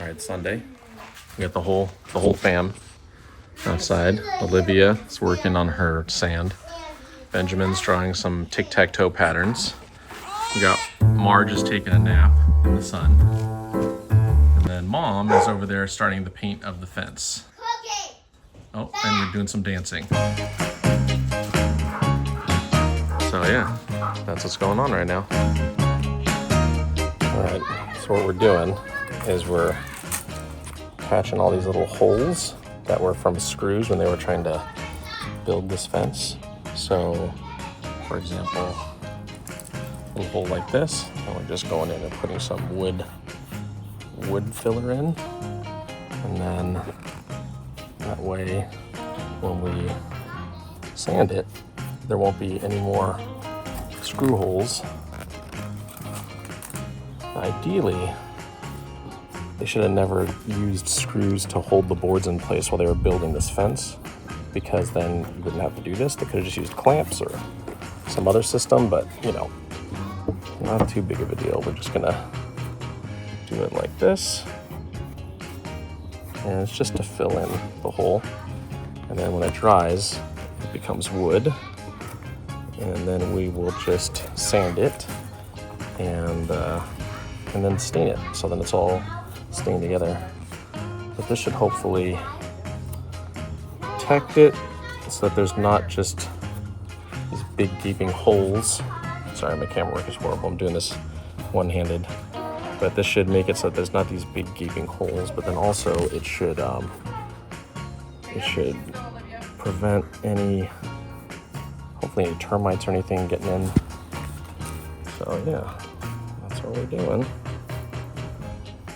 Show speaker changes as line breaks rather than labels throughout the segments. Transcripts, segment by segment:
All right, Sunday. We got the whole fam outside. Olivia is working on her sand. Benjamin's drawing some tic-tac-toe patterns. We got Marge is taking a nap in the sun. And then Mom is over there starting the paint of the fence. Oh, and you're doing some dancing. So yeah, that's what's going on right now. All right, so what we're doing is we're patching all these little holes that were from screws when they were trying to build this fence. So, for example, a little hole like this, and we're just going in and putting some wood filler in, and then that way, when we sand it, there won't be any more screw holes. Ideally, they should have never used screws to hold the boards in place while they were building this fence, because then you wouldn't have to do this. They could have just used clamps or some other system, but you know, not too big of a deal. We're just gonna do it like this, and it's just to fill in the hole. And then when it dries, it becomes wood, and then we will just sand it and then stain it, so then it's all stained together. But this should hopefully protect it so that there's not just these big gaping holes. Sorry, my camera work is horrible. I'm doing this one-handed. But this should make it so that there's not these big gaping holes, but then also it should prevent any, hopefully any termites or anything getting in. So yeah, that's what we're doing.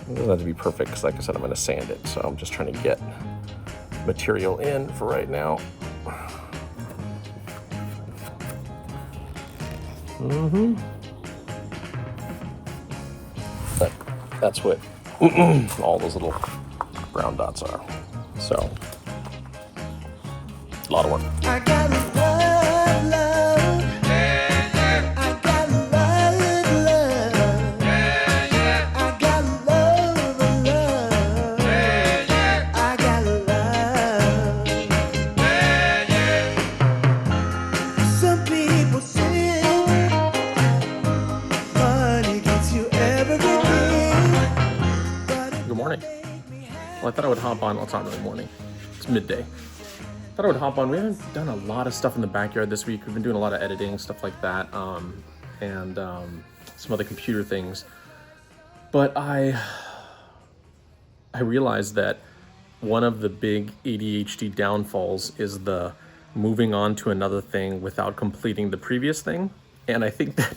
It doesn't have to be perfect because, like I said, I'm going to sand it. So I'm just trying to get material in for right now. But that's what all those little brown dots are. So, a lot of work. I got love. I got love. I got love. I got love. Some people say money gets you everything. Good morning. Well, I thought I would hop on. Well, it's not really morning. It's midday. Thought I would hop on. We haven't done a lot of stuff in the backyard this week. We've been doing a lot of editing, stuff like that, and some other computer things. But I realized that one of the big ADHD downfalls is the moving on to another thing without completing the previous thing. And I think that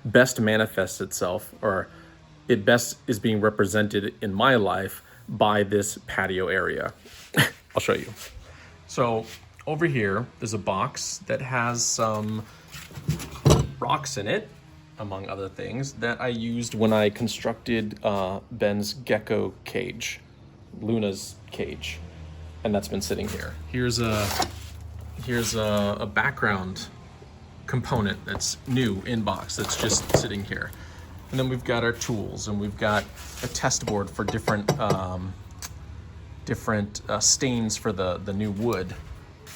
best manifests itself, or it best is being represented in my life by this patio area. I'll show you. So over here, there's a box that has some rocks in it, among other things, that I used when I constructed Ben's gecko cage, Luna's cage, and that's been sitting here. Here's a background component that's new in box that's just sitting here. And then we've got our tools, and we've got a test board for different stains for the new wood.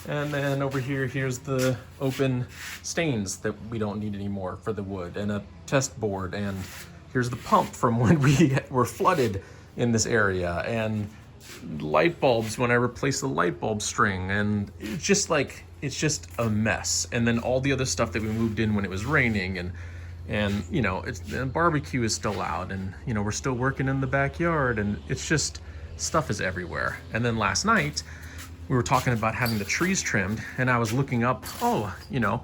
And then over here, here's the open stains that we don't need anymore for the wood, and a test board. And here's the pump from when we were flooded in this area, and light bulbs when I replaced the light bulb string. And it's just a mess. And then all the other stuff that we moved in when it was raining, and you know, the barbecue is still out, and you know, we're still working in the backyard, and it's just, stuff is everywhere. And then last night we were talking about having the trees trimmed, and I was looking up, you know,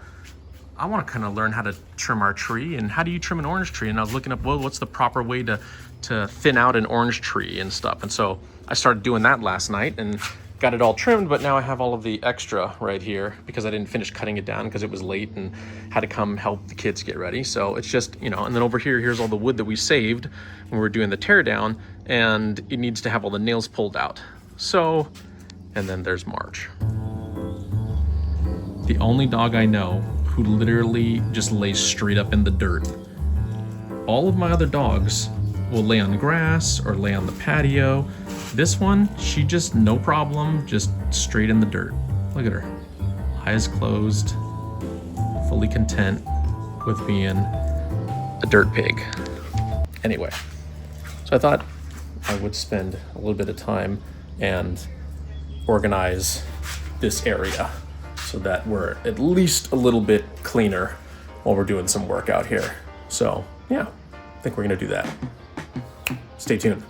I want to kind of learn how to trim our tree, and how do you trim an orange tree? And I was looking up, well, what's the proper way to thin out an orange tree and stuff. And so I started doing that last night and got it all trimmed, but now I have all of the extra right here because I didn't finish cutting it down because it was late and had to come help the kids get ready. So it's just, you know, and then over here, here's all the wood that we saved when we were doing the tear down, and it needs to have all the nails pulled out. So, and then there's Marge. The only dog I know who literally just lays straight up in the dirt. All of my other dogs will lay on the grass or lay on the patio. This one, she just, no problem, just straight in the dirt. Look at her, eyes closed, fully content with being a dirt pig. Anyway, so I thought I would spend a little bit of time and organize this area so that we're at least a little bit cleaner while we're doing some work out here. So yeah, I think we're gonna do that. Stay tuned.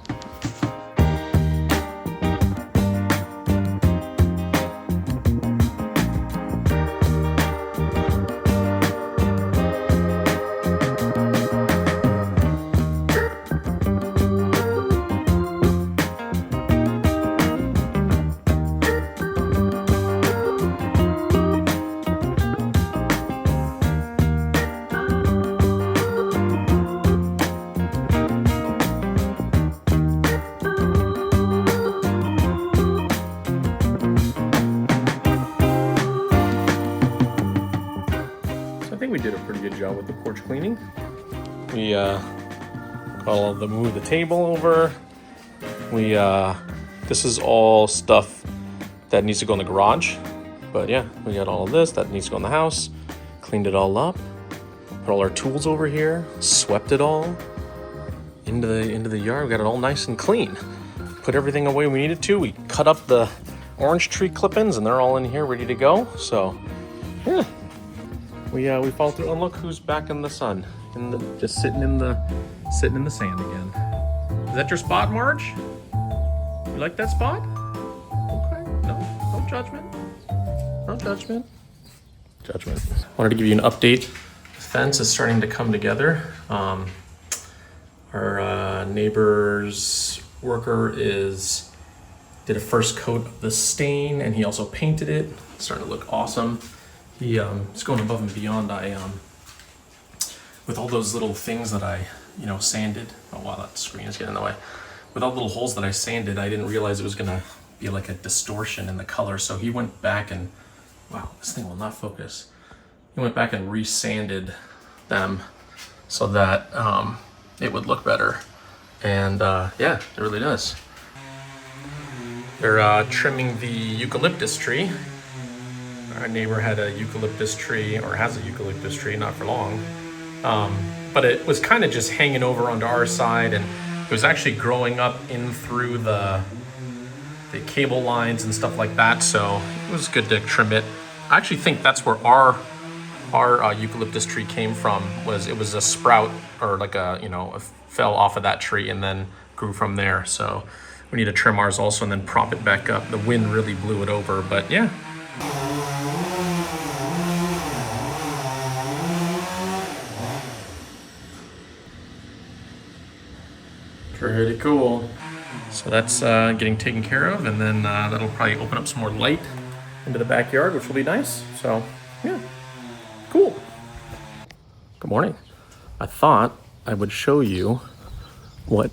We did a pretty good job with the porch cleaning. We moved the table over. This is all stuff that needs to go in the garage. But yeah, we got all of this that needs to go in the house. Cleaned it all up. Put all our tools over here. Swept it all into the yard. We got it all nice and clean. Put everything away we needed to. We cut up the orange tree clippings and they're all in here ready to go. So yeah. We followed through, and look who's back in the sun, just sitting in the sand again. Is that your spot, Marge? You like that spot? Okay, no judgment, no judgment. Wanted to give you an update. The fence is starting to come together. Our neighbor's worker did a first coat of the stain, and he also painted it. It's starting to look awesome. He's going above and beyond. With all those little things that I, sanded. Oh wow, that screen is getting in the way. With all the little holes that I sanded, I didn't realize it was gonna be like a distortion in the color. So he went back and, wow, this thing will not focus. He went back and re-sanded them so that it would look better. And yeah, it really does. They're trimming the eucalyptus tree. Our neighbor had a eucalyptus tree, or has a eucalyptus tree, not for long. But it was kind of just hanging over onto our side, and it was actually growing up in through the cable lines and stuff like that. So it was good to trim it. I actually think that's where our eucalyptus tree came from. It was a sprout, or like it fell off of that tree and then grew from there. So we need to trim ours also and then prop it back up. The wind really blew it over, but yeah. Pretty cool. So that's getting taken care of, and then that'll probably open up some more light into the backyard, which will be nice. So yeah, cool. Good morning. I thought I would show you what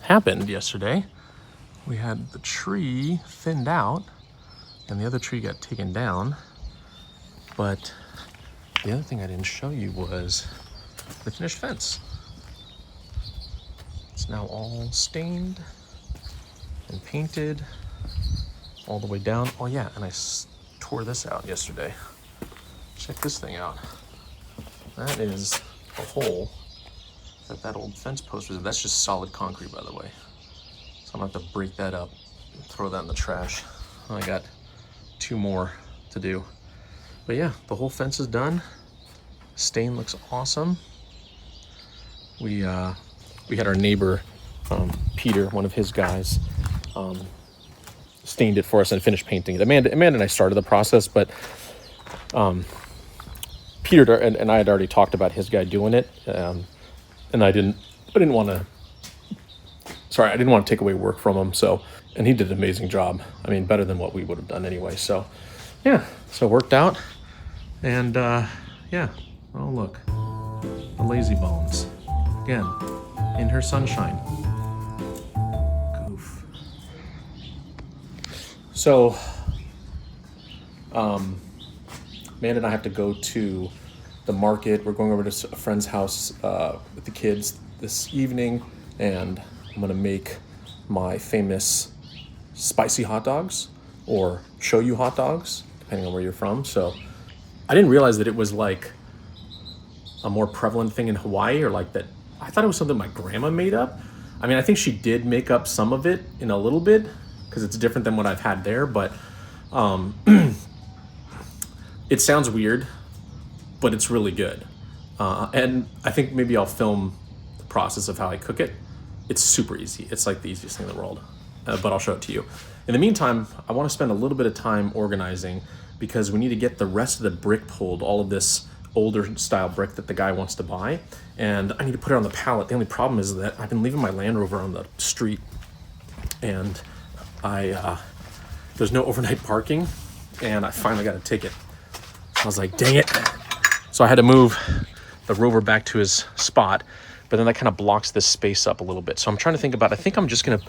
happened yesterday. We had the tree thinned out and the other tree got taken down. But the other thing I didn't show you was the finished fence. It's now all stained and painted all the way down. Oh yeah, and I tore this out yesterday. Check this thing out. That is a hole that old fence post was. That's just solid concrete, by the way. So I'm gonna have to break that up and throw that in the trash. I got 2 more to do. But yeah, the whole fence is done. Stain looks awesome. We had our neighbor, Peter, one of his guys, stained it for us and finished painting it. Amanda and I started the process, but Peter and I had already talked about his guy doing it, and I didn't want to take away work from him. So, and he did an amazing job. I mean, better than what we would have done anyway. So, yeah, so it worked out, and yeah. Oh look, the lazy bones again in her sunshine. Goof. So, Amanda and I have to go to the market. We're going over to a friend's house with the kids this evening and I'm gonna make my famous spicy hot dogs or shoyu hot dogs, depending on where you're from. So I didn't realize that it was like a more prevalent thing in Hawaii, or like that. I thought it was something my grandma made up. I mean, I think she did make up some of it in a little bit because it's different than what I've had there, but it sounds weird, but it's really good. And I think maybe I'll film the process of how I cook it. It's super easy. It's like the easiest thing in the world, but I'll show it to you. In the meantime, I want to spend a little bit of time organizing because we need to get the rest of the brick pulled, all of this older style brick that the guy wants to buy, and I need to put it on the pallet. The only problem is that I've been leaving my Land Rover on the street, and there's no overnight parking, and I finally got a ticket. I was like, dang it. So I had to move the Rover back to his spot, but then that kind of blocks this space up a little bit. So I'm trying to think about, I think I'm just gonna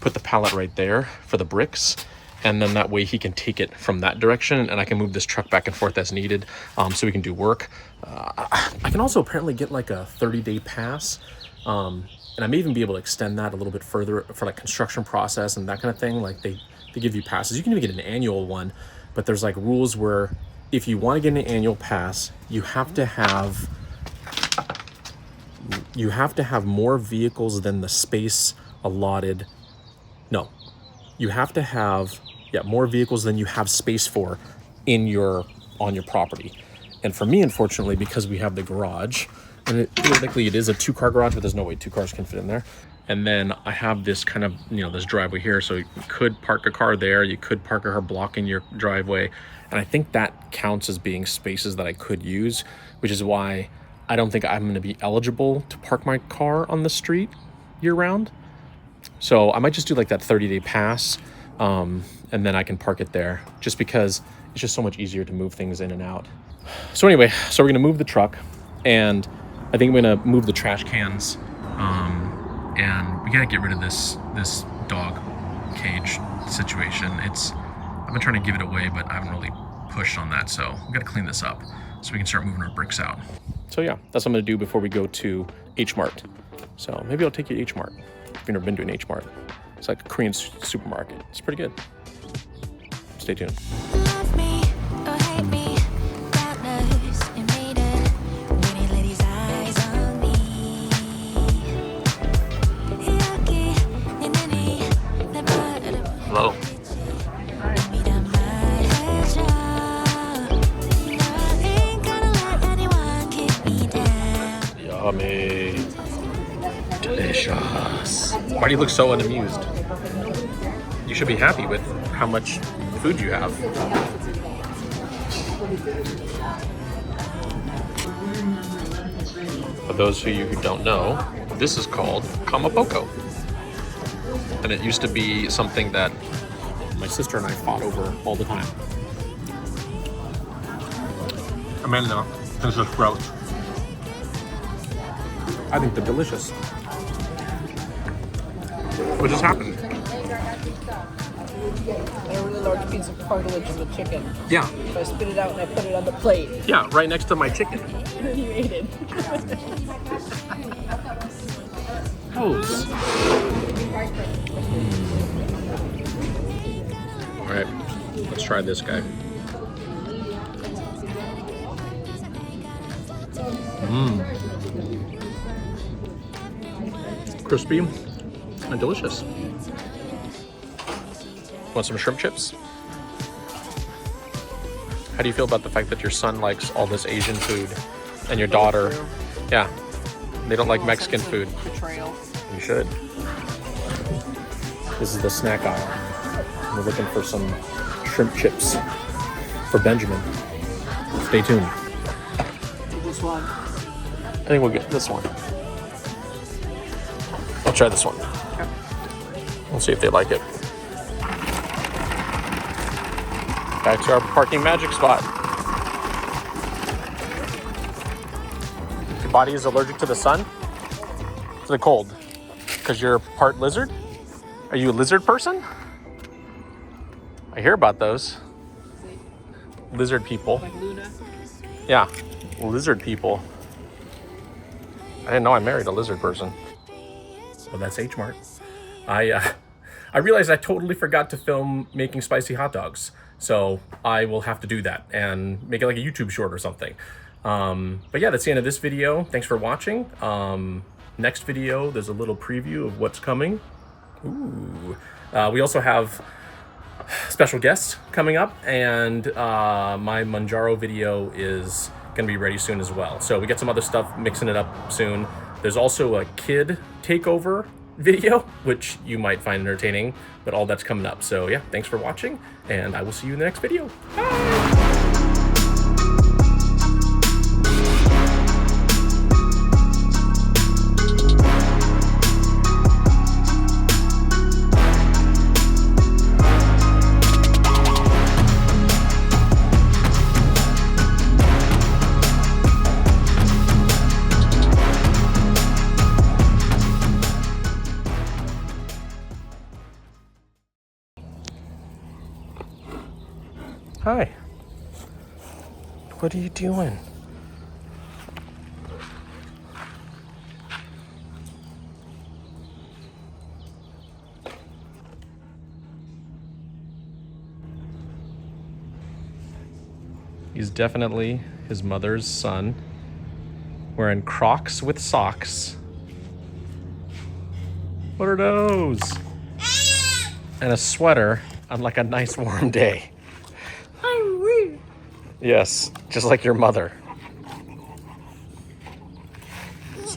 put the pallet right there for the bricks, and then that way he can take it from that direction, and I can move this truck back and forth as needed, so we can do work. I can also apparently get like a 30-day pass, and I may even be able to extend that a little bit further for like construction process and that kind of thing. Like they give you passes. You can even get an annual one, but there's like rules where if you want to get an annual pass, you have to have more vehicles than the space allotted. No, you have to have more vehicles than you have space for on your property. And for me, unfortunately, because we have the garage, and theoretically it is a 2-car garage, but there's no way 2 cars can fit in there. And then I have this kind of, this driveway here, so you could park a car there, you could park a car blocking your driveway, and I think that counts as being spaces that I could use, which is why I don't think I'm going to be eligible to park my car on the street year round. So I might just do like that 30-day pass, and then I can park it there, just because it's just so much easier to move things in and out. So anyway, so we're gonna move the truck, and I think I'm gonna move the trash cans, and we gotta get rid of this dog cage situation. I've been trying to give it away, but I haven't really pushed on that, so we gotta clean this up so we can start moving our bricks out. So yeah, that's what I'm gonna do before we go to H-mart. So maybe I'll take you to H-mart if you've never been to an H-mart. It's like a Korean supermarket. It's pretty good. Stay tuned.
Love me or hate me, God knows it made it when he let his eyes on me.
Hello. Yummy. Delicious. Why do you look so unamused? You should be happy with how much food you have. For those of you who don't know, this is called kamapoko. And it used to be something that my sister and I fought over all the time. Amanda, this is gross. I think they're delicious. What just happened?
A really large piece of cartilage of the chicken.
Yeah.
So I spit it out and I put it on the plate.
Yeah, right next to my chicken.
And then you ate it.
Gross. All right, let's try this guy. Crispy and delicious. Want some shrimp chips? How do you feel about the fact that your son likes all this Asian food and your daughter, yeah, they don't like Mexican food?
Betrayal.
You should. This is the snack aisle. We're looking for some shrimp chips for Benjamin. Stay tuned.
This one.
I think we'll get this one. I'll try this one.
Okay.
We'll see if they like it. Back to our parking magic spot. Your body is allergic to the sun? To the cold? Because you're part lizard? Are you a lizard person? I hear about those. Lizard people.
Like Luna.
Yeah, lizard people. I didn't know I married a lizard person. Well, that's H-mart. I realized I totally forgot to film making spicy hot dogs, so I will have to do that and make it like a YouTube short or something. But yeah, that's the end of this video. Thanks for watching. Next video, there's a little preview of what's coming. Ooh. We also have special guests coming up, and my Manjaro video is gonna be ready soon as well. So we get some other stuff, mixing it up soon. There's also a kid takeover video, which you might find entertaining, but all that's coming up. So yeah, thanks for watching, and I will see you in the next video. Bye! Hi. What are you doing? He's definitely his mother's son, wearing Crocs with socks. What are those? And a sweater on like a nice warm day. Yes, just like your mother.